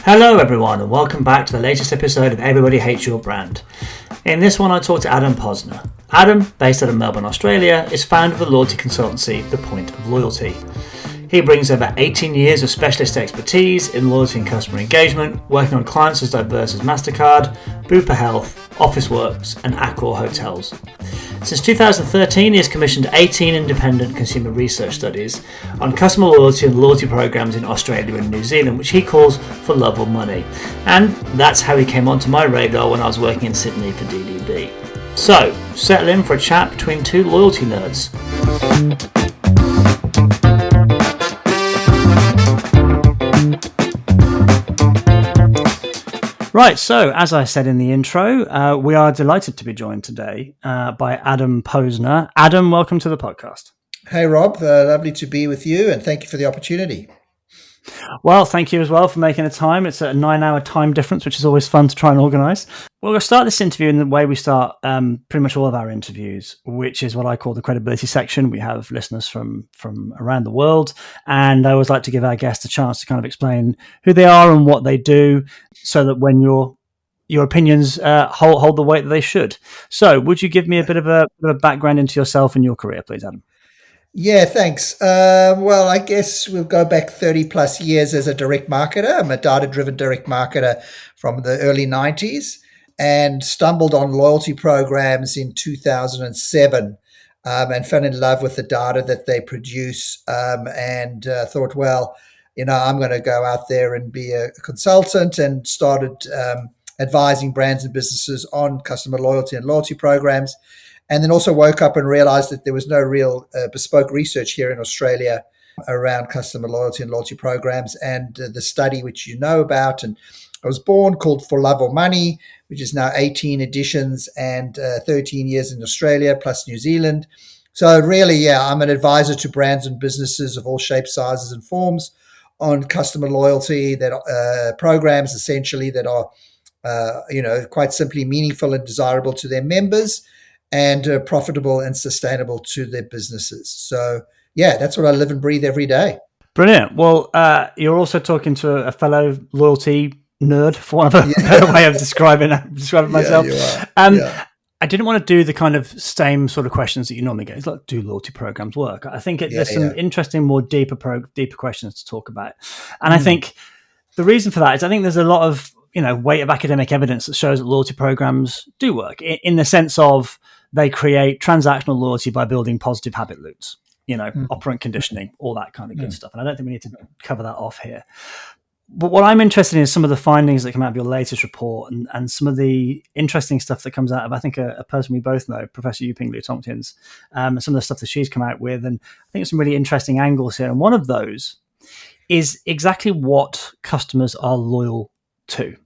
Hello everyone and welcome back to the latest episode of Everybody Hates Your Brand. In this one I talked to Adam Posner. Adam, based out of Melbourne, Australia, is founder of the loyalty consultancy The Point of Loyalty. He brings over 18 years of specialist expertise in loyalty and customer engagement, working on clients as diverse as MasterCard, Bupa Health, Officeworks and Accor Hotels. Since 2013, he has commissioned 18 independent consumer research studies on customer loyalty and loyalty programs in Australia and New Zealand, which he calls For Love or Money. And that's how he came onto my radar when I was working in Sydney for DDB. So, settle in for a chat between two loyalty nerds. Right, so as I said in the intro, we are delighted to be joined today by Adam Posner. Adam, welcome to the podcast. Hey, Rob. Lovely to be with you, and thank you for the opportunity. Well, thank you as well for making the time. It's a 9-hour time difference, which is always fun to try and organise. We're going to start this interview in the way we start pretty much all of our interviews, which is what I call the credibility section. We have listeners from around the world, and I always like to give our guests a chance to kind of explain who they are and what they do, so that when your opinions hold the weight that they should. So, would you give me a bit of a background into yourself and your career, please, Adam? Yeah, thanks. Well, I guess we'll go back 30 plus years as a direct marketer. I'm a data-driven direct marketer from the early 90s and stumbled on loyalty programs in 2007 and fell in love with the data that they produce and thought, well, I'm going to go out there and be a consultant, and started advising brands and businesses on customer loyalty and loyalty programs. And then also woke up and realized that there was no real bespoke research here in Australia around customer loyalty and loyalty programs. And the study, which you know about, and I was born, called For Love or Money, which is now 18 editions and 13 years in Australia plus New Zealand. So really, yeah, I'm an advisor to brands and businesses of all shapes, sizes and forms on customer loyalty that programs essentially that are, quite simply meaningful and desirable to their members, and profitable and sustainable to their businesses. So, yeah, that's what I live and breathe every day. Brilliant. Well, you're also talking to a fellow loyalty nerd, for one of a better way of describing myself. Yeah. I didn't want to do the kind of same sort of questions that you normally get. It's like, do loyalty programs work? I think there's some interesting, more deeper questions to talk about. And I think the reason for that is I think there's a lot of weight of academic evidence that shows that loyalty programs do work in the sense of they create transactional loyalty by building positive habit loops, operant conditioning, all that kind of good stuff. And I don't think we need to cover that off here. But what I'm interested in is some of the findings that come out of your latest report and some of the interesting stuff that comes out of, I think, a person we both know, Professor Yuping Liu Tompkins, some of the stuff that she's come out with. And I think some really interesting angles here. And one of those is exactly what customers are loyal to.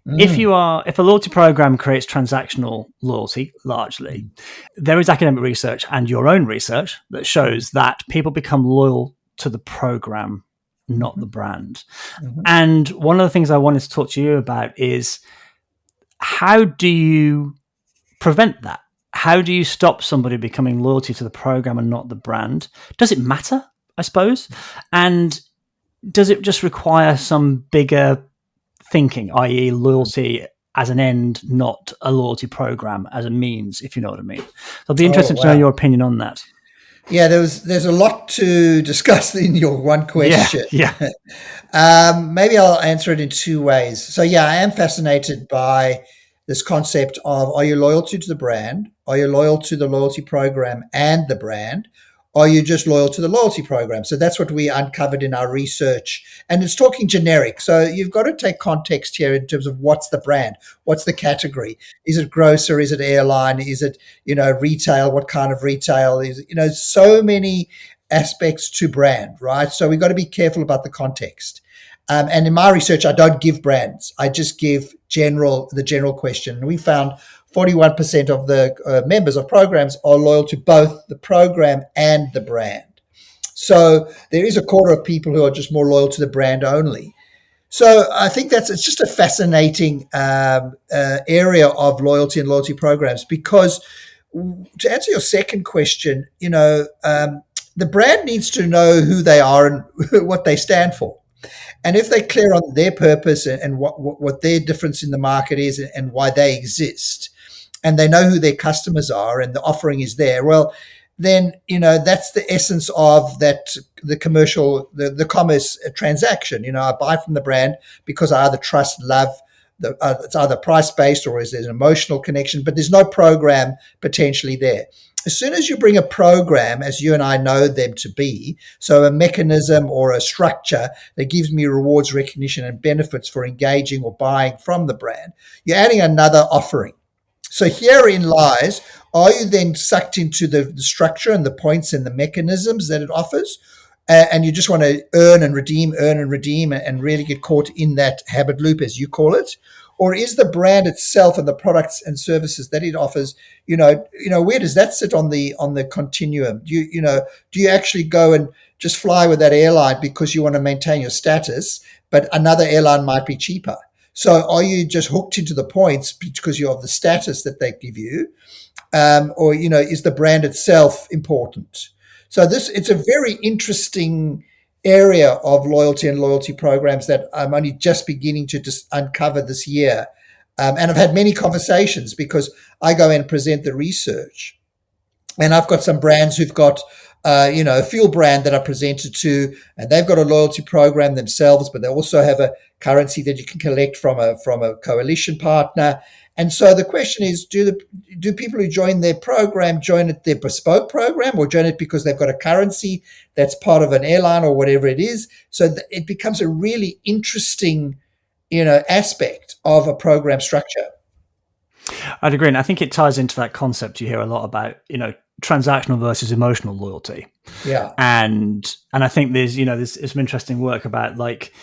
If a loyalty program creates transactional loyalty, largely, there is academic research and your own research that shows that people become loyal to the program, not the brand. And one of the things I wanted to talk to you about is, how do you prevent that? How do you stop somebody becoming loyalty to the program and not the brand? Does it matter, I suppose? And does it just require some bigger thinking, i.e. loyalty as an end, not a loyalty program as a means, if you know what I mean? So I'd be interested to know your opinion on that. Yeah, there's a lot to discuss in your one question. Yeah. Maybe I'll answer it in two ways. So yeah, I am fascinated by this concept of, are you loyal to the brand? Are you loyal to the loyalty program and the brand? Are you just loyal to the loyalty program? So that's what we uncovered in our research. And it's talking generic. So you've got to take context here in terms of what's the brand? What's the category? Is it grocer? Is it airline? Is it, retail? What kind of retail? Is it, so many aspects to brand, right? So we've got to be careful about the context. And in my research, I don't give brands. I just give the general question. And we found 41% of the members of programs are loyal to both the program and the brand. So there is a quarter of people who are just more loyal to the brand only. So I think it's just a fascinating area of loyalty and loyalty programs, because to answer your second question, the brand needs to know who they are and what they stand for. And if they're clear on their purpose and what their difference in the market is and why they exist, and they know who their customers are and the offering is there, well, then, that's the essence of that, the commerce transaction. I buy from the brand because I either trust, love, it's either price-based or is there an emotional connection, but there's no program potentially there. As soon as you bring a program, as you and I know them to be, so a mechanism or a structure that gives me rewards, recognition, and benefits for engaging or buying from the brand, you're adding another offering. So herein lies, are you then sucked into the structure and the points and the mechanisms that it offers? And you just want to earn and redeem, and really get caught in that habit loop, as you call it? Or is the brand itself and the products and services that it offers, where does that sit on the continuum? Do you actually go and just fly with that airline because you want to maintain your status, but another airline might be cheaper? So are you just hooked into the points because you have the status that they give you? Or, is the brand itself important? So it's a very interesting area of loyalty programs that I'm only just beginning to uncover this year. And I've had many conversations because I go and present the research. And I've got some brands who've got, a fuel brand that I presented to, and they've got a loyalty program themselves, but they also have a currency that you can collect from a coalition partner. And so the question is, do people who join their program join it their bespoke program, or join it because they've got a currency that's part of an airline or whatever it is? So it becomes a really interesting, aspect of a program structure. I'd agree, and I think it ties into that concept you hear a lot about, transactional versus emotional loyalty. Yeah, and I think there's some interesting work about like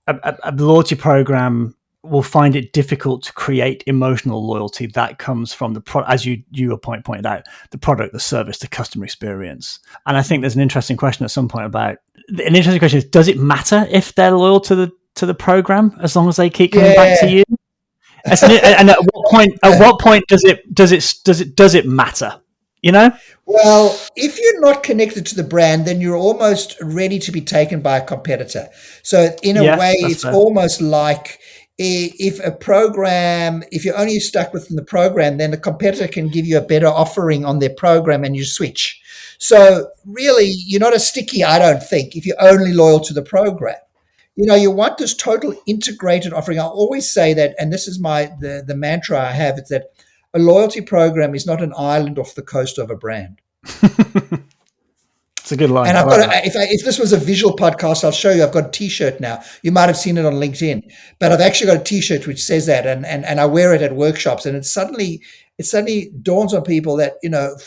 a loyalty program will find it difficult to create emotional loyalty that comes from the product, as you pointed out, the product, the service, the customer experience. And I think there's an interesting question at some point about, is, does it matter if they're loyal to the program as long as they keep coming back to you? And at what point does it matter? Well, if you're not connected to the brand, then you're almost ready to be taken by a competitor. So in a way, it's fair. Almost like if you're only stuck within the program, then the competitor can give you a better offering on their program and you switch. So really, you're not as sticky, I don't think, if you're only loyal to the program. You want this total integrated offering. I always say that, and this is the mantra I have, it's that a loyalty program is not an island off the coast of a brand. It's a good line. And if this was a visual podcast, I'll show you. I've got a T-shirt now. You might have seen it on LinkedIn, but I've actually got a T-shirt which says that, and I wear it at workshops. And it suddenly dawns on people that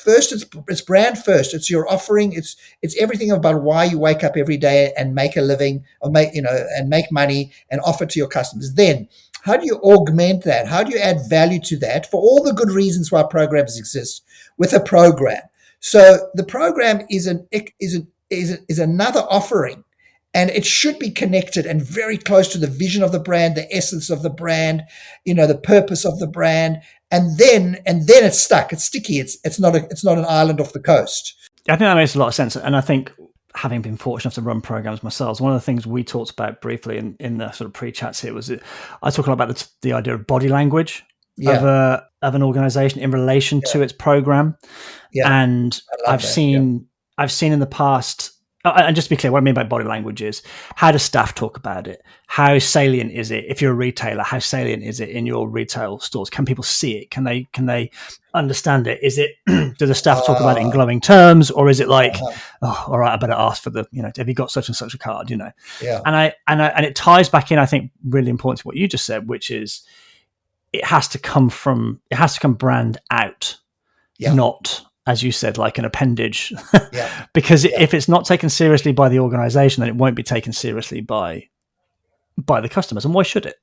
first it's brand first. It's your offering. It's everything about why you wake up every day and make a living, or make money and offer to your customers. Then, how do you augment that? How do you add value to that for all the good reasons why programs exist with a program? So the program is another offering, and it should be connected and very close to the vision of the brand, the essence of the brand, the purpose of the brand, and then it's stuck. It's sticky. It's not an island off the coast. I think that makes a lot of sense, and I think, having been fortunate to run programs myself, one of the things we talked about briefly in the sort of pre-chats here was that I talk a lot about the idea of body language of an organization in relation to its program. Yeah. And I've seen in the past, and just to be clear, what I mean by body language is, how do staff talk about it? How salient is it? If you're a retailer, how salient is it in your retail stores? Can people see it? Can they understand it? Is it, do the staff talk about it in glowing terms, or is it like, oh, all right, I better ask for have you got such and such a card? Yeah. And it ties back in, I think, really important to what you just said, which is it has to come brand out, not, as you said, like an appendage. Because if it's not taken seriously by the organization, then it won't be taken seriously by the customers. And why should it?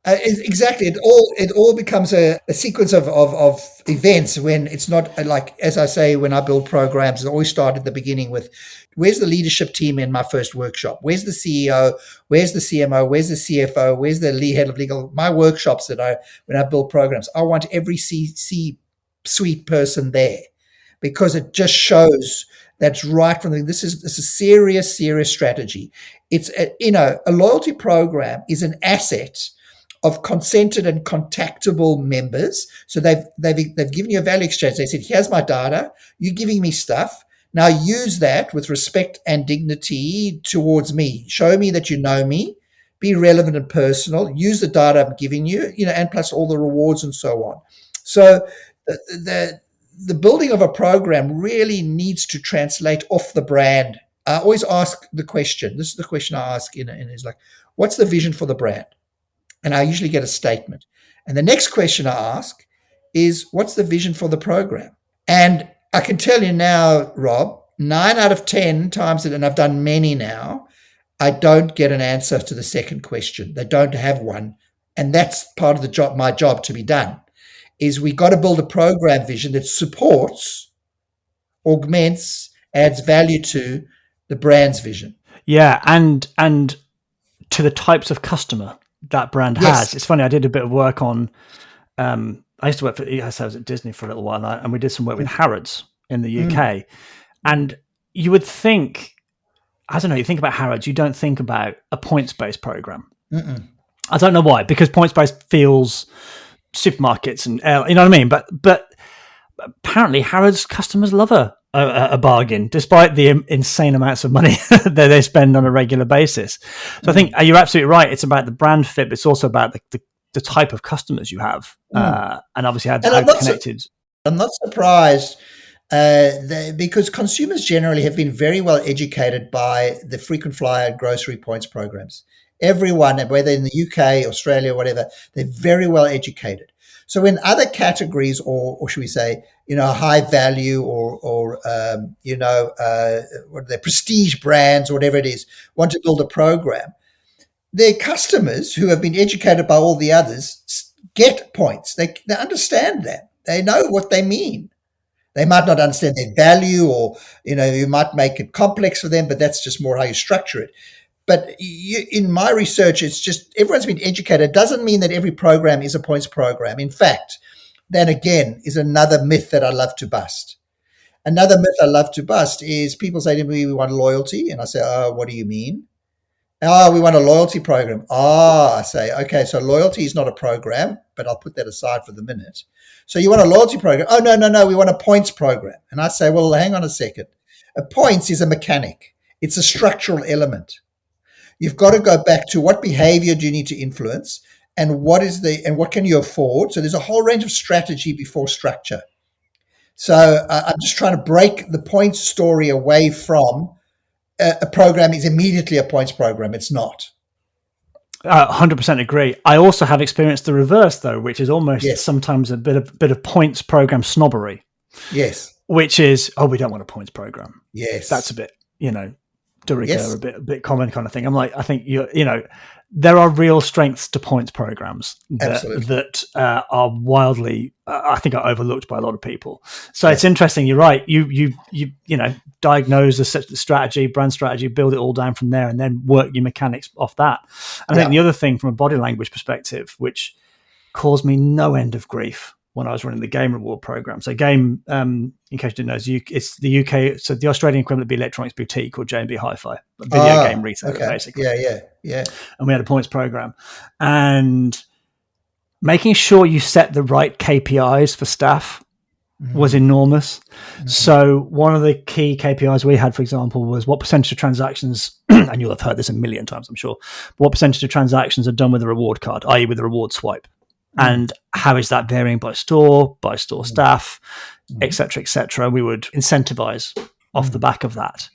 Exactly. It all becomes a sequence of events when it's not like, as I say, when I build programs, I always start at the beginning with, where's the leadership team in my first workshop? Where's the CEO? Where's the CMO? Where's the CFO? Where's the head of legal? My workshops when I build programs, I want every C-suite person there, because it just shows That's right from the, this is a serious strategy. It's a loyalty program is an asset of consented and contactable members. So they've given you a value exchange. They said, here's my data, you're giving me stuff. Now use that with respect and dignity towards me. Show me that you know me. Be relevant and personal. Use the data I'm giving you, and plus all the rewards and so on. So the building of a program really needs to translate off the brand. I always ask the question. This is the question I ask, and it's like, what's the vision for the brand? And I usually get a statement. And the next question I ask is, what's the vision for the program? And I can tell you now, Rob, 9 out of 10 times, and I've done many now, I don't get an answer to the second question. They don't have one. And that's part of the job, my job to be done, is we got to build a program vision that supports, augments, adds value to the brand's vision. Yeah, and to the types of customer that brand has. It's funny, I did a bit of work on, I used to work I was at Disney for a little while, and we did some work with Harrods in the UK. And you would think, I don't know, you think about Harrods, you don't think about a points-based program. I don't know why, because points-based feels supermarkets and, you know what I mean? But apparently Harrods customers love a bargain, despite the insane amounts of money that they spend on a regular basis. So I think you're absolutely right. It's about the brand fit, but it's also about the type of customers you have, and obviously how connected. I'm not surprised because consumers generally have been very well educated by the frequent flyer grocery points programs. Everyone, whether in the UK, Australia, whatever, they're very well educated. So when other categories, or should we say, high value or what are they, prestige brands, or whatever it is, want to build a program, their customers who have been educated by all the others get points. They understand that. They know what they mean. They might not understand their value, or, you might make it complex for them, but that's just more how you structure it. But in my research, it's just everyone's been educated. It doesn't mean that every program is a points program. In fact, that again is another myth that I love to bust. Another myth I love to bust is people say to me, we want loyalty. And I say, oh, what do you mean? Oh, we want a loyalty program. I say, okay, so loyalty is not a program, but I'll put that aside for the minute. So you want a loyalty program? Oh, no, we want a points program. And I say, well, hang on a second. A points is a mechanic. It's a structural element. You've got to go back to what behavior do you need to influence, and what can you afford? So there's a whole range of strategy before structure. So I'm just trying to break the points story away from a program is immediately a points program. It's not. 100% agree. I also have experienced the reverse, though, which is almost sometimes a bit of points program snobbery. Yes. Which is, we don't want a points program. Yes. That's a bit, de rigueur, a bit common kind of thing. I'm like, I think there are real strengths to points programs that are wildly, I think, are overlooked by a lot of people. So it's interesting. You're right. You diagnose the strategy, brand strategy, build it all down from there, and then work your mechanics off that. And I think the other thing from a body language perspective, which caused me no end of grief when I was running the Game reward program. So Game, in case you didn't know, it's the UK, so the Australian equivalent would be Electronics Boutique or J&B Hi-Fi, video game retailer, basically. Yeah. And we had a points program. And making sure you set the right KPIs for staff was enormous. So one of the key KPIs we had, for example, was what percentage of transactions, and you'll have heard this a million times, I'm sure, what percentage of transactions are done with a reward card, i.e. with a reward swipe. And how is that varying by store staff, et cetera, et cetera. We would incentivize off the back of that.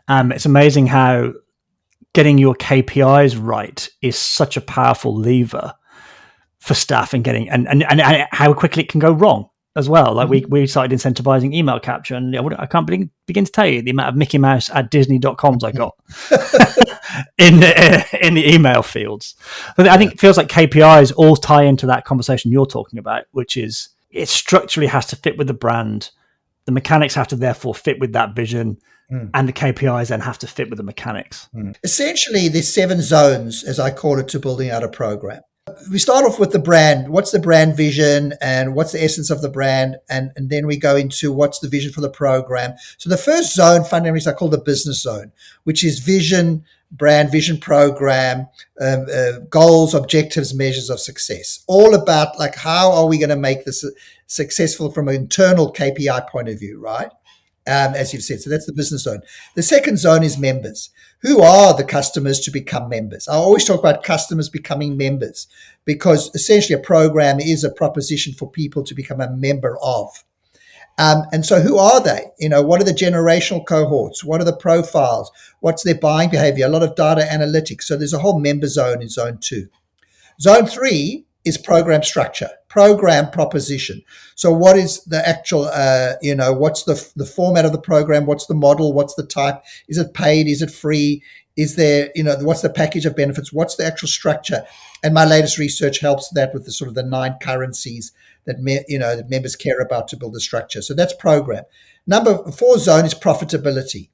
It's amazing how getting your KPIs right is such a powerful lever for staff and getting, and how quickly it can go wrong as well. Like we started incentivizing email capture, and I can't begin to tell you the amount of Mickey Mouse at Disney.coms I got in the email fields. But I think it feels like KPIs all tie into that conversation you're talking about, which is it structurally has to fit with the brand. The mechanics have to therefore fit with that vision, and the KPIs then have to fit with the mechanics. Essentially, there's 7 zones, as I call it, to building out a program. We start off with the brand. What's the brand vision and what's the essence of the brand? And then we go into what's the vision for the program. So the first zone fundamentally is called the business zone, which is vision, brand, vision, program, goals, objectives, measures of success. All about like, how are we going to make this successful from an internal KPI point of view, right? As you've said. So that's the business zone. The second zone is members. Who are the customers to become members? I always talk about customers becoming members because essentially a program is a proposition for people to become a member of. And so who are they? What are the generational cohorts? What are the profiles? What's their buying behavior? A lot of data analytics. So there's a whole member zone in zone 2. Zone 3 is program structure, program proposition. So what is the actual, what's the format of the program? What's the model? What's the type? Is it paid? Is it free? Is there, what's the package of benefits? What's the actual structure? And my latest research helps that with the sort of the 9 currencies that, that members care about to build a structure. So that's program. Number 4 zone is profitability,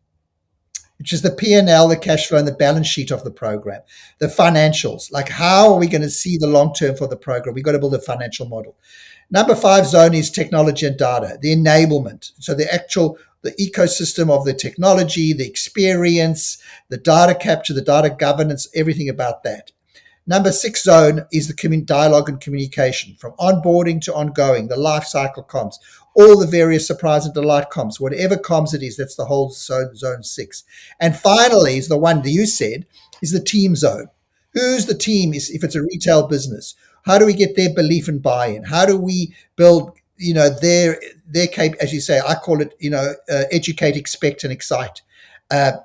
which is the P&L, the cash flow, and the balance sheet of the program. The financials, like how are we going to see the long term for the program? We've got to build a financial model. Number 5 zone is technology and data, the enablement. So the ecosystem of the technology, the experience, the data capture, the data governance, everything about that. Number 6 zone is the dialogue and communication, from onboarding to ongoing, the life cycle comms, all the various surprise and delight comms, whatever comms it is, that's the whole zone 6. And finally is the one that you said, is the team zone. Who's the team if it's a retail business? How do we get their belief and buy-in? How do we build, their as you say, I call it, educate, expect, and excite.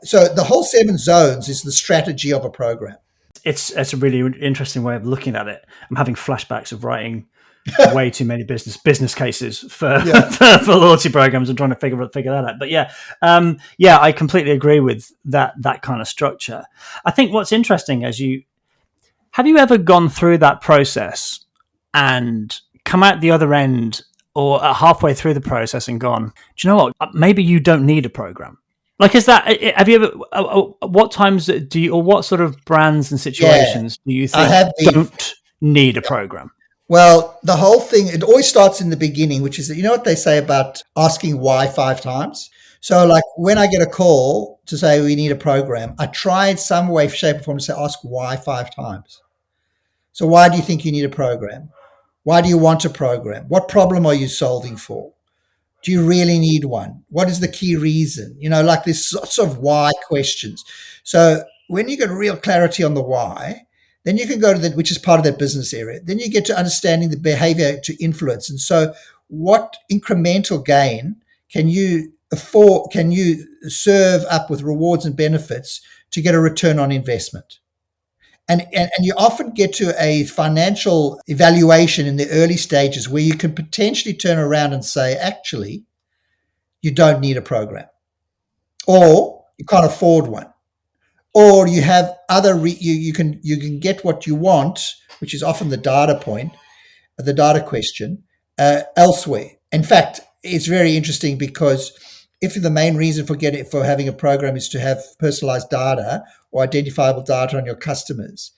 So the whole 7 zones is the strategy of a program. It's a really interesting way of looking at it. I'm having flashbacks of writing way too many business cases for loyalty programs and trying to figure that out. But I completely agree with that kind of structure. I think what's interesting have you ever gone through that process and come out the other end or halfway through the process and gone, do you know what? Maybe you don't need a program. Like, have you ever, what times do you, or what sort of brands and situations do you think don't need a program? Well, the whole thing, it always starts in the beginning, which is that, what they say about asking why 5 times? So like when I get a call to say we need a program, I try in some way, shape or form to say, ask why 5 times. So why do you think you need a program? Why do you want a program? What problem are you solving for? Do you really need one? What is the key reason? Like this sorts of why questions. So when you get real clarity on the why, then you can go to which is part of that business area. Then you get to understanding the behavior to influence. And so what incremental gain can you afford, can you serve up with rewards and benefits to get a return on investment? And you often get to a financial evaluation in the early stages where you can potentially turn around and say, actually, you don't need a program, or you can't afford one, or you have other you can get what you want, which is often the data point, the data question, elsewhere. In fact, it's very interesting because if the main reason for having a program is to have personalized data or identifiable data on your customers,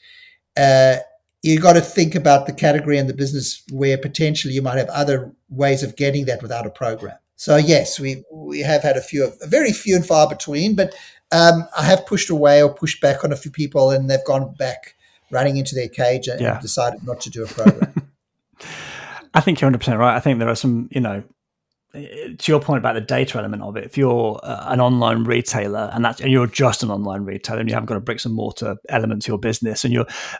you got to think about the category and the business where potentially you might have other ways of getting that without a program. So yes, we have had very few and far between, but I have pushed away or pushed back on a few people, and they've gone back running into their cage and decided not to do a program. I think you're 100% right. I think there are some, to your point about the data element of it, if you're an online retailer and you're just an online retailer and you haven't got a bricks and mortar element to your business, and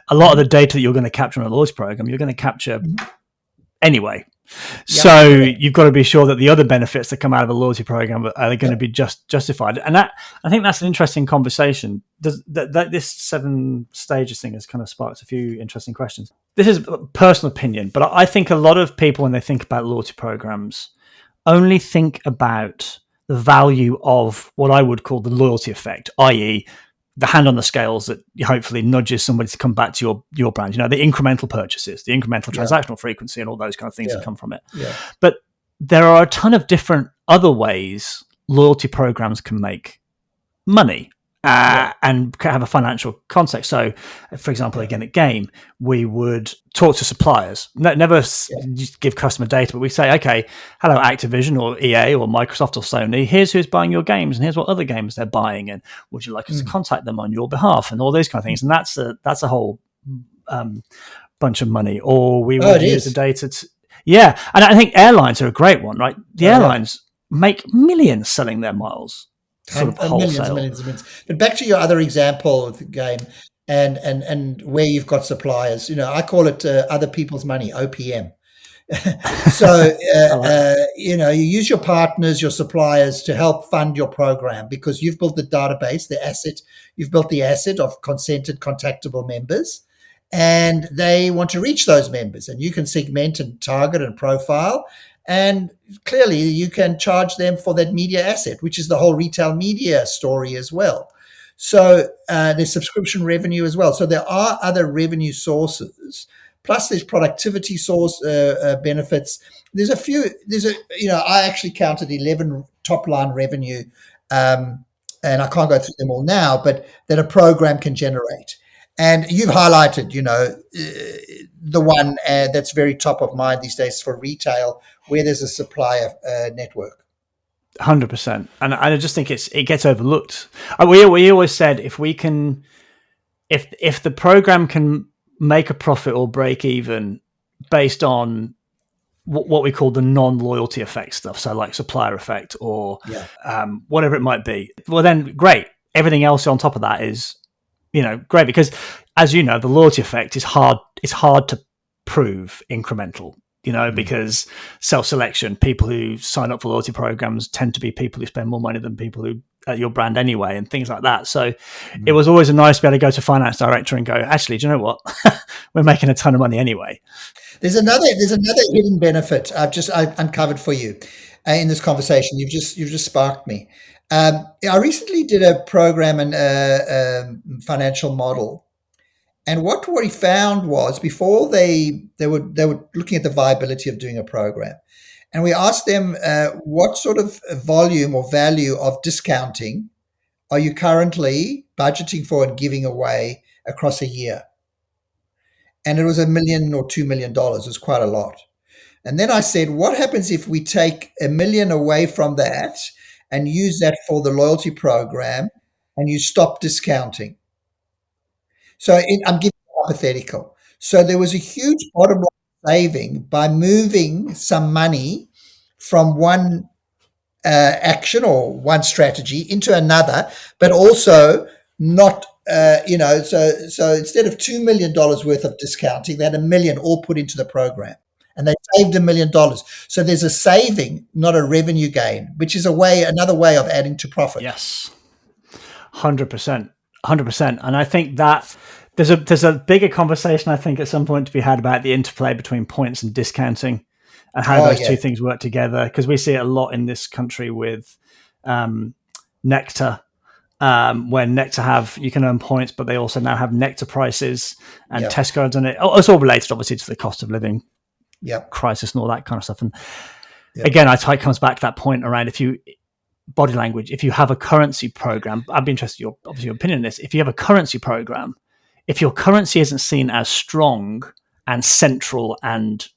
a lot of the data that you're going to capture on a loyalty program, you're going to capture anyway. So you've got to be sure that the other benefits that come out of a loyalty program are going to be justified. And that, I think that's an interesting conversation. This 7 stages thing has kind of sparked a few interesting questions. This is a personal opinion, but I think a lot of people, when they think about loyalty programs, only think about the value of what I would call the loyalty effect, i.e. the hand on the scales that hopefully nudges somebody to come back to your brand, the incremental purchases, the incremental transactional frequency and all those kind of things that come from it. Yeah. But there are a ton of different other ways loyalty programs can make money. and have a financial context. So, for example, again at Game, we would talk to suppliers, never just give customer data, but we say, okay, hello Activision or EA or Microsoft or Sony, here's who's buying your games and here's what other games they're buying, and would you like us to contact them on your behalf, and all those kind of things. And that's a whole bunch of money. Or we would use the data to, and I think airlines are a great one, right? The airlines make millions selling their miles. Sort of millions. But back to your other example of the Game, and where you've got suppliers, I call it other people's money, OPM. So you use your partners, your suppliers, to help fund your program, because you've built the database, the asset. You've built the asset of consented, contactable members, and they want to reach those members, and you can segment and target and profile. And clearly, you can charge them for that media asset, which is the whole retail media story as well. So there's subscription revenue as well. So there are other revenue sources. Plus, there's productivity source benefits. I actually counted 11 top line revenue, and I can't go through them all now, but that a program can generate. And you've highlighted, the one that's very top of mind these days for retail, where there's a supplier network. 100%, and I just think it gets overlooked. We always said if the program can make a profit or break even based on what we call the non-loyalty effect stuff, so like supplier effect or whatever it might be, well then great. Everything else on top of that is great, because as you know, the loyalty effect is hard. It's hard to prove incremental, because self-selection, people who sign up for loyalty programs tend to be people who spend more money than people who at your brand anyway, and things like that. So it was always nice to be able to go to finance director and go, actually, do you know what? We're making a ton of money anyway. There's another hidden benefit I've uncovered for you in this conversation. You've just sparked me. I recently did a program and a financial model, and what we found was, before they were looking at the viability of doing a program, and we asked them what sort of volume or value of discounting are you currently budgeting for and giving away across a year, and it was $1 million or $2 million. It was quite a lot. And then I said, what happens if we take $1 million away from that and use that for the loyalty program, and you stop discounting? So I'm giving you a hypothetical. So there was a huge bottom line saving by moving some money from one action or one strategy into another, but also not, so instead of $2 million worth of discounting, they had $1 million all put into the program, and they saved $1 million. So there's a saving, not a revenue gain, which is another way of adding to profit. Yes, 100%. And I think that there's a bigger conversation, I think, at some point to be had about the interplay between points and discounting, and how those two things work together. Because we see it a lot in this country with Nectar, when Nectar you can earn points, but they also now have Nectar prices, and Tesco has done it. It's all related, obviously, to the cost of living crisis and all that kind of stuff. And again, it comes back to that point around body language. If you have a currency program, I'd be interested in your opinion on this. If you have a currency program, if your currency isn't seen as strong and central and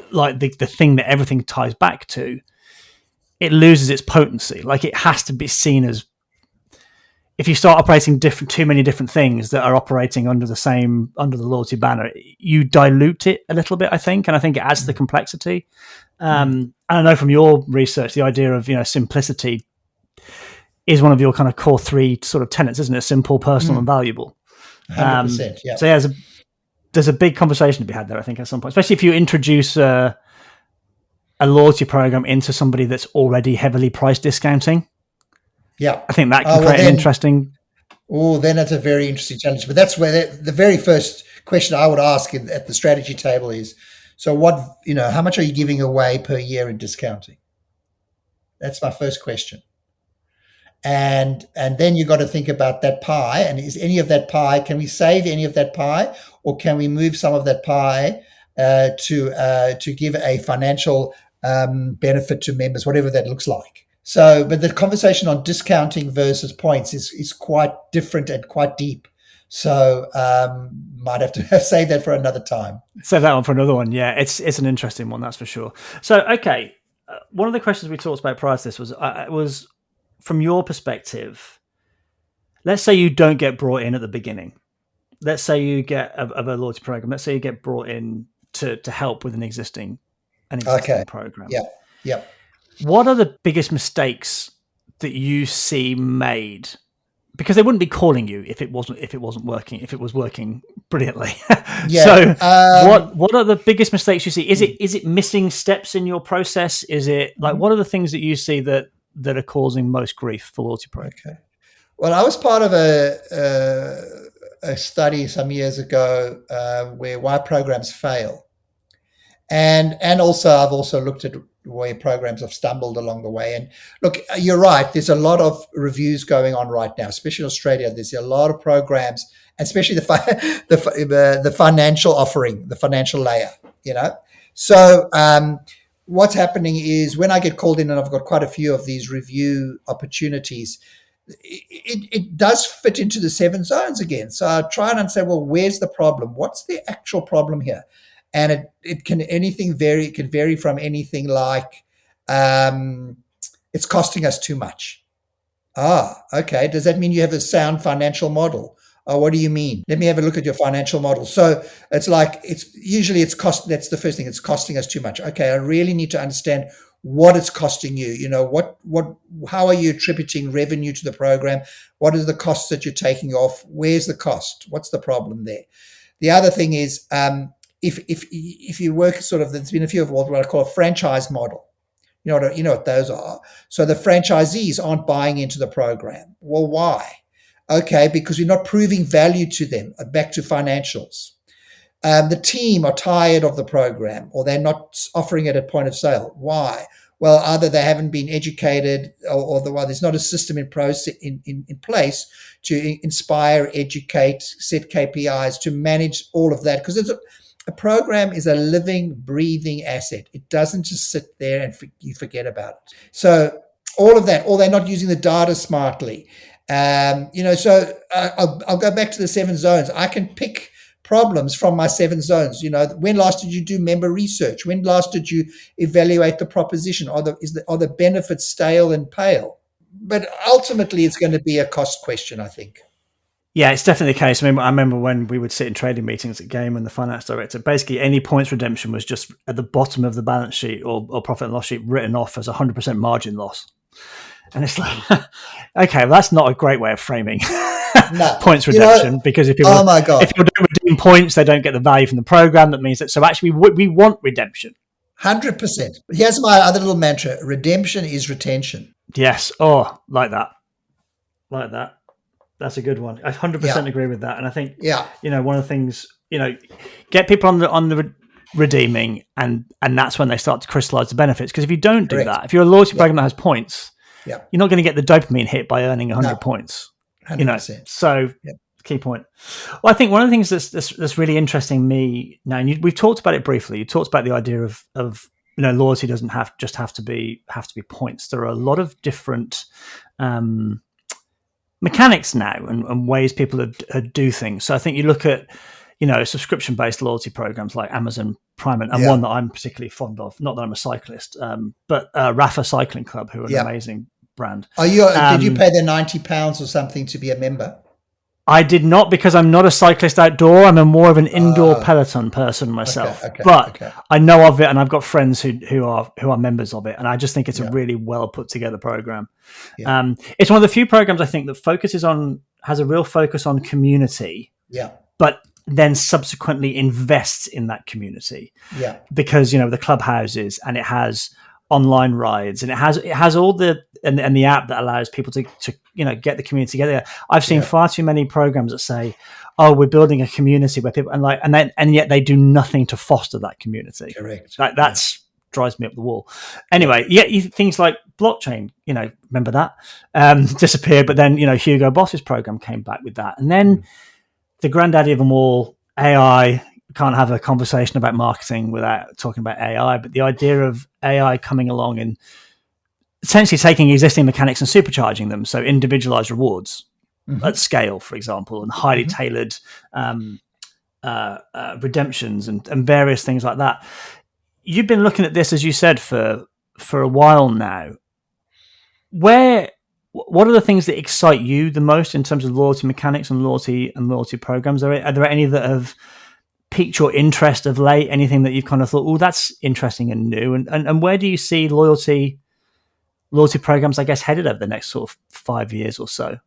like the thing that everything ties back to, it loses its potency. Like, it has to be seen as, if you start operating too many different things that are operating under the loyalty banner, you dilute it a little bit, I think. And I think it adds to the complexity. And I know from your research, the idea of, simplicity is one of your kind of core three sort of tenets, isn't it? Simple, personal, and valuable. 100%. Yeah. So there's a big conversation to be had there, I think, at some point, especially if you introduce a loyalty program into somebody that's already heavily price discounting. Yeah, I think that can create an interesting. Oh, then that's a very interesting challenge. But that's where the very first question I would ask at the strategy table is, so how much are you giving away per year in discounting? That's my first question. And then you got to think about that pie. And is any of that pie, can we save any of that pie, or can we move some of that pie to give a financial benefit to members, whatever that looks like? So, but the conversation on discounting versus points is quite different and quite deep. So, might have to save that for another time. Save that one for another one. Yeah, it's an interesting one, that's for sure. So, okay, one of the questions we talked about prior to this was from your perspective. Let's say you don't get brought in at the beginning. Let's say you get a loyalty program. Let's say you get brought in to help with an existing program. Yeah. Yeah. What are the biggest mistakes that you see made? Because they wouldn't be calling you if it wasn't working. If it was working brilliantly. Yeah. So, what are the biggest mistakes you see? Is it missing steps in your process? Is it like what are the things that you see that are causing most grief for loyalty programs? Okay. Well, I was part of a study some years ago where why programs fail, and also I've also looked at where programs have stumbled along the way. And look, you're right. There's a lot of reviews going on right now, especially in Australia. There's a lot of programs, especially the financial offering, the financial layer. So what's happening is when I get called in, and I've got quite a few of these review opportunities. It does fit into the 7 zones again. So I try and say, well, where's the problem? What's the actual problem here? And it can vary. It can vary from anything like it's costing us too much. Okay. Does that mean you have a sound financial model? Oh, what do you mean? Let me have a look at your financial model. So it's like it's cost. That's the first thing. It's costing us too much. Okay, I really need to understand what it's costing you. How are you attributing revenue to the program? What are the costs that you're taking off? Where's the cost? What's the problem there? The other thing is if you work there's been a few of what I call a franchise model. You know what those are. So the franchisees aren't buying into the program. Well, why? Okay, because we're not proving value to them. Back to financials. The team are tired of the program, or they're not offering it at point of sale. Why? Well, either they haven't been educated, or there's not a system in place to inspire, educate, set KPIs, to manage all of that. Because a program is a living, breathing asset. It doesn't just sit there and you forget about it. So all of that, or they're not using the data smartly. So I'll go back to the 7 zones. I can pick problems from my 7 zones. When last did you do member research? When last did you evaluate the proposition? Are the benefits stale and pale? But ultimately, it's going to be a cost question, I think. Yeah, it's definitely the case. I remember when we would sit in trading meetings at Game and the finance director, basically any points redemption was just at the bottom of the balance sheet or profit and loss sheet written off as 100% margin loss. And it's like, okay, well, that's not a great way of framing points redemption, because if people don't redeem points, they don't get the value from the program. That means that, so actually we want redemption. 100%. Here's my other little mantra: redemption is retention. Yes. Oh, like that. That's a good one. I 100% agree with that. And I think, one of the things, get people on the redeeming, and that's when they start to crystallize the benefits. Because if you don't do that, if you're a loyalty program that has points, you're not going to get the dopamine hit by earning 100 points. 100%. So key point. Well, I think one of the things that's really interesting me now, and we've talked about it briefly. You talked about the idea of loyalty doesn't have to be points. There are a lot of different mechanics now and ways people do things. So I think you look at subscription-based loyalty programs like Amazon Prime, and one that I'm particularly fond of. Not that I'm a cyclist, but Rafa Cycling Club, who are an amazing brand. Did you pay the £90 or something to be a member? I did not, because I'm not a cyclist outdoor. I'm more of an indoor peloton person myself. But I know of it, and I've got friends who are members of it, and I just think it's a really well put together program. It's one of the few programs I think that has a real focus on community. But then subsequently invests in that community. Because the clubhouses, and it has online rides, and it has all the and the app that allows people to get the community together. I've seen far too many programs that say, "Oh, we're building a community where people," and yet they do nothing to foster that community. Correct. Like that's drives me up the wall. Anyway, things like blockchain, remember that disappeared, but then Hugo Boss's program came back with that, and then the granddaddy of them all, AI. Can't have a conversation about marketing without talking about AI, but the idea of AI coming along and essentially taking existing mechanics and supercharging them. So individualized rewards at scale, for example, and highly tailored redemptions and various things like that. You've been looking at this, as you said, for a while now. What are the things that excite you the most in terms of loyalty mechanics and loyalty programs? Are there any that have piqued your interest of late? Anything that you've kind of thought, oh, that's interesting and new? And where do you see loyalty programs, I guess, headed over the next sort of 5 years or so?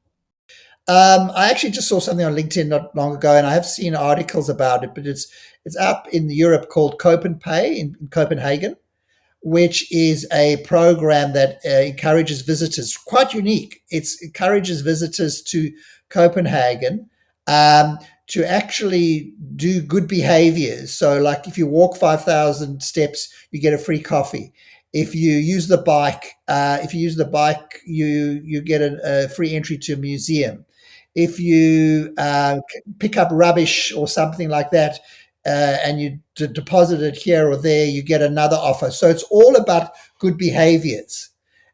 I actually just saw something on LinkedIn not long ago, and I have seen articles about it, but it's up in Europe called CopenPay in Copenhagen, which is a program that encourages visitors, quite unique. It encourages visitors to Copenhagen to actually do good behaviors. So like if you walk 5,000 steps, you get a free coffee. If you use the bike, you get a free entry to a museum. If you pick up rubbish or something like that, and you deposit it here or there, you get another offer. So it's all about good behaviors.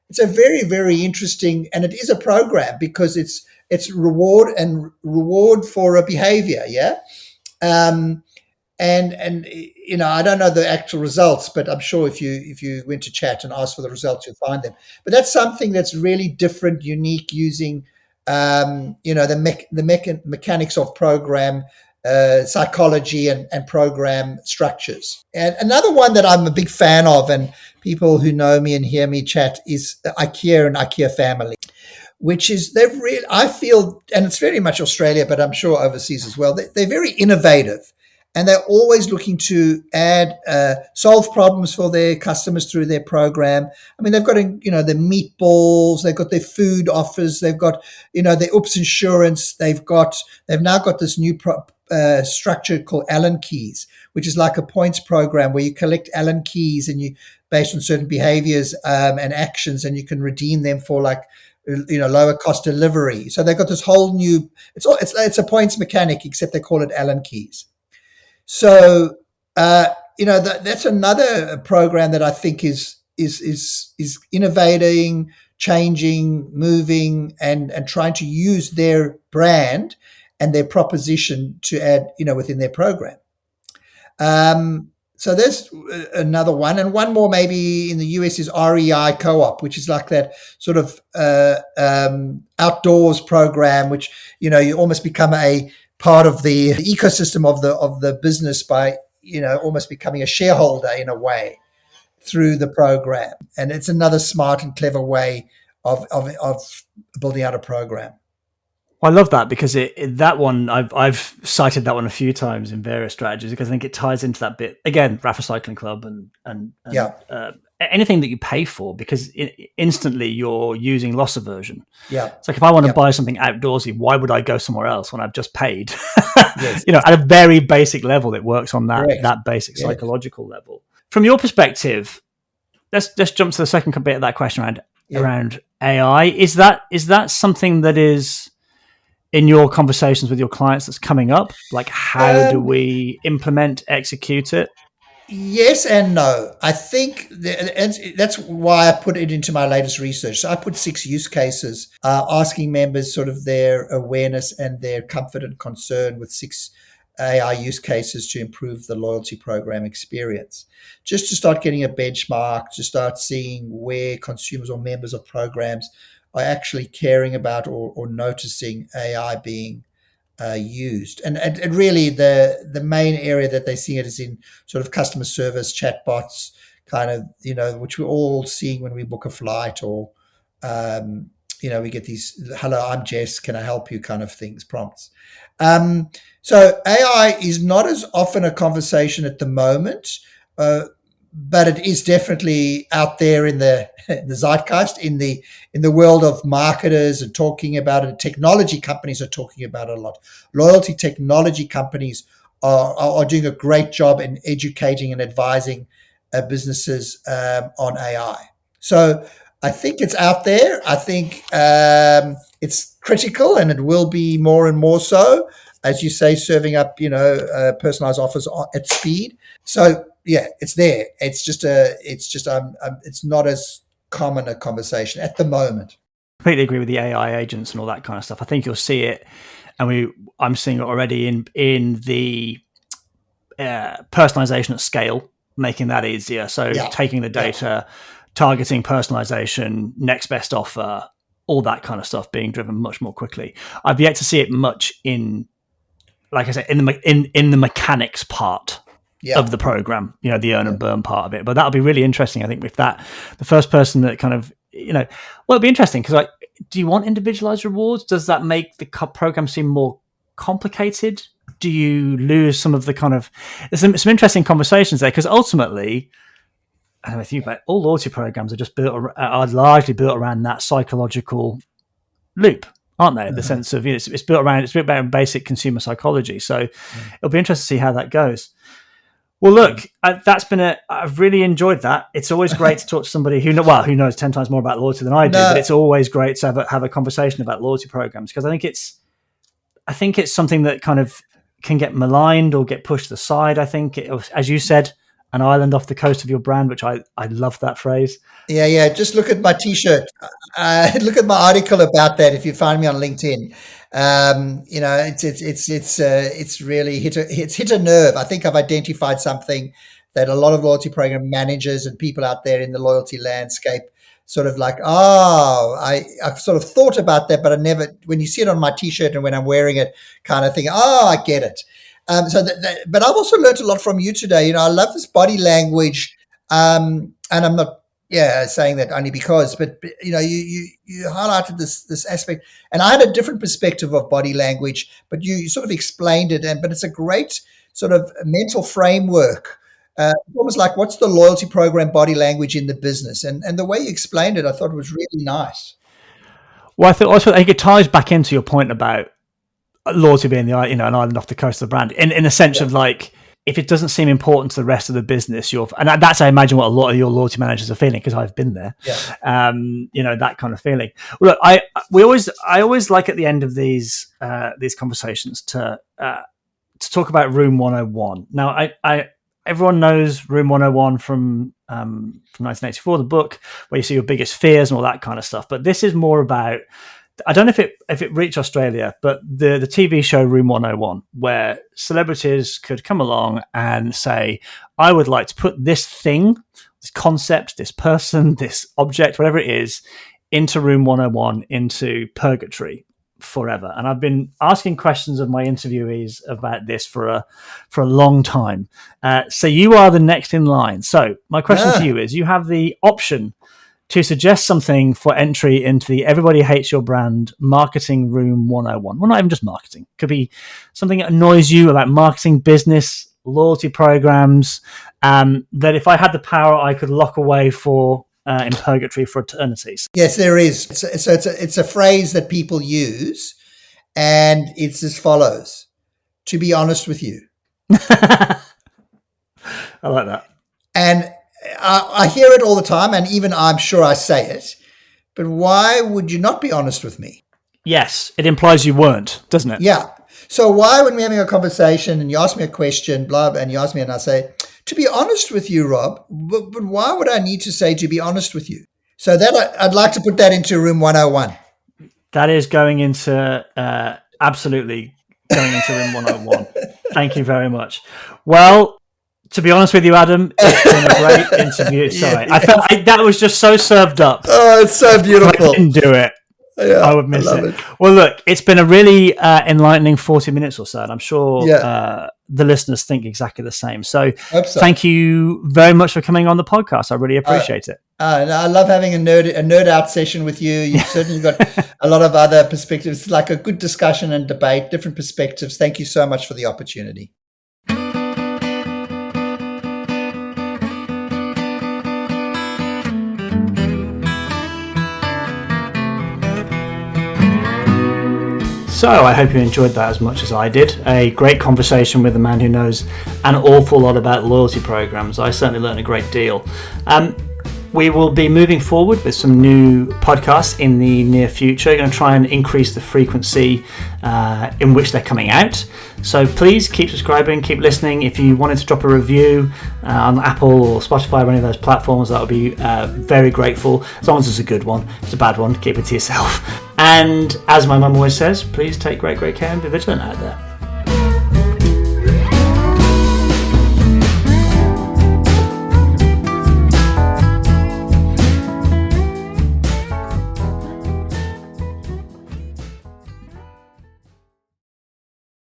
It's a very, very interesting, and it is a program because it's reward for a behavior. Yeah. And you know, I don't know the actual results, but I'm sure if you went to chat and asked for the results, you'll find them. But that's something that's really different, unique, using the mechanics of program psychology and program structures. And another one that I'm a big fan of, and people who know me and hear me chat, is IKEA and IKEA family, which is they've really, I feel, and it's very much Australia, but I'm sure overseas as well. They're very innovative. And they're always looking to solve problems for their customers through their program. I mean, they've got, the meatballs, they've got their food offers, they've got, their Oops Insurance, they've now got this new structure called Allen Keys, which is like a points program where you collect Allen Keys and you, based on certain behaviors and actions, and you can redeem them for lower cost delivery. So they've got this whole new, it's a points mechanic, except they call it Allen Keys. So, that's another program that I think is innovating, changing, moving, and trying to use their brand and their proposition to add, within their program. So there's another one, and one more maybe in the US is REI Co-op, which is like that sort of outdoors program, which you almost become a part of the ecosystem of the business by almost becoming a shareholder in a way through the program. And it's another smart and clever way of building out a program. Well, I love that because that one I've cited that one a few times in various strategies because I think it ties into that bit again. Rapha Cycling Club and anything that you pay for, because instantly you're using loss aversion. Yeah. It's like if I want to buy something outdoorsy, why would I go somewhere else when I've just paid? Yes. At a very basic level, it works on that basic psychological level. From your perspective, let's jump to the second bit of that question around AI. Is that something that is in your conversations with your clients that's coming up? Like, how do we implement, execute it? Yes and no. I think that's why I put it into my latest research. So I put 6 use cases, asking members sort of their awareness and their comfort and concern with 6 AI use cases to improve the loyalty program experience. Just to start getting a benchmark, to start seeing where consumers or members of programs are actually caring about or noticing AI being used. And really the main area that they see it is in sort of customer service, chatbots, kind of, which we're all seeing when we book a flight or, we get these, hello, I'm Jess, can I help you kind of things, prompts. So AI is not as often a conversation at the moment, but it is definitely out there in the zeitgeist, in the world of marketers and talking about it. Technology companies are talking about it a lot. Loyalty technology companies are doing a great job in educating and advising businesses on AI. So I think it's out there. I think it's critical, and it will be more and more so, as you say, serving up personalized offers at speed. So yeah, it's there. It's just it's not as common a conversation at the moment. Completely agree with the AI agents and all that kind of stuff. I think you'll see it, and I'm seeing it already in the personalization at scale, making that easier. So taking the data, targeting personalization, next best offer, all that kind of stuff being driven much more quickly. I've yet to see it much in, like I said, in the mechanics part of the program, the earn and burn part of it. But that'll be really interesting. I think if the first person that kind of, well, it'll be interesting because do you want individualized rewards? Does that make the program seem more complicated? Do you lose some of the kind of, there's some interesting conversations there, because ultimately, I don't know if you think about all loyalty programs are largely built around that psychological loop, aren't they? The sense of, it's built around basic consumer psychology. So it'll be interesting to see how that goes. Well, look, I've really enjoyed that. It's always great to talk to somebody who knows 10 times more about loyalty than I do, but it's always great to have a conversation about loyalty programs, because I think it's something that kind of can get maligned or get pushed aside. I think, as you said, an island off the coast of your brand, which I love that phrase. Yeah. Just look at my T-shirt. Look at my article about that. If you find me on LinkedIn, it's really hit a nerve. I think I've identified something that a lot of loyalty program managers and people out there in the loyalty landscape sort of like, I've sort of thought about that, but I never, when you see it on my T-shirt and when I'm wearing it, kind of think, I get it. But I've also learned a lot from you today. I love this body language, and I'm not, saying that only because, but you highlighted this aspect, and I had a different perspective of body language, but you sort of explained it, but it's a great sort of mental framework. Almost like, what's the loyalty program body language in the business, and the way you explained it, I thought was really nice. Well, I think it ties back into your point about loyalty being an island off the coast of the brand, in the sense of like, if it doesn't seem important to the rest of the business, and that's, I imagine, what a lot of your loyalty managers are feeling, because I've been there. That kind of feeling. Well, look, I always like at the end of these conversations to talk about Room 101. Now, everyone knows Room 101 from 1984, the book, where you see your biggest fears and all that kind of stuff. But this is more about, I don't know if it reached Australia, but the TV show Room 101, where celebrities could come along and say, I would like to put this thing, this concept, this person, this object, whatever it is, into Room 101, into purgatory forever. And I've been asking questions of my interviewees about this for a long time. So you are the next in line. So my question to you is, you have the option to suggest something for entry into the Everybody Hates Your Brand Marketing Room 101. Well, not even just marketing. It could be something that annoys you about marketing, business, loyalty programs, that if I had the power, I could lock away for in purgatory for eternities. Yes, there is. So it's a phrase that people use, and it's as follows: to be honest with you. I like that. And I hear it all the time, and even I'm sure I say it, but why would you not be honest with me? Yes, it implies you weren't, doesn't it? Yeah. So why, when we're having a conversation and you ask me a question, blah, and you ask me and I say, to be honest with you, Rob, but why would I need to say to be honest with you? So that I'd like to put that into Room 101. That is going into, absolutely going into Room 101. Thank you very much. Well, to be honest with you, Adam, it's been a great interview. Sorry, I felt that was just so served up. Oh, it's so beautiful. I didn't do it. Yeah, I would miss it. Well, look, it's been a really enlightening 40 minutes or so, and I'm sure the listeners think exactly the same. So thank you very much for coming on the podcast. I really appreciate it. I love having a nerd out session with you. You've certainly got a lot of other perspectives. It's like a good discussion and debate, different perspectives. Thank you so much for the opportunity. So I hope you enjoyed that as much as I did. A great conversation with a man who knows an awful lot about loyalty programs. I certainly learned a great deal. We will be moving forward with some new podcasts in the near future. We're going to try and increase the frequency in which they're coming out. So please keep subscribing, keep listening. If you wanted to drop a review on Apple or Spotify or any of those platforms, that would be very grateful, as long as it's a good one. If it's a bad one, keep it to yourself. And as my mum always says, please take great care and be vigilant out there.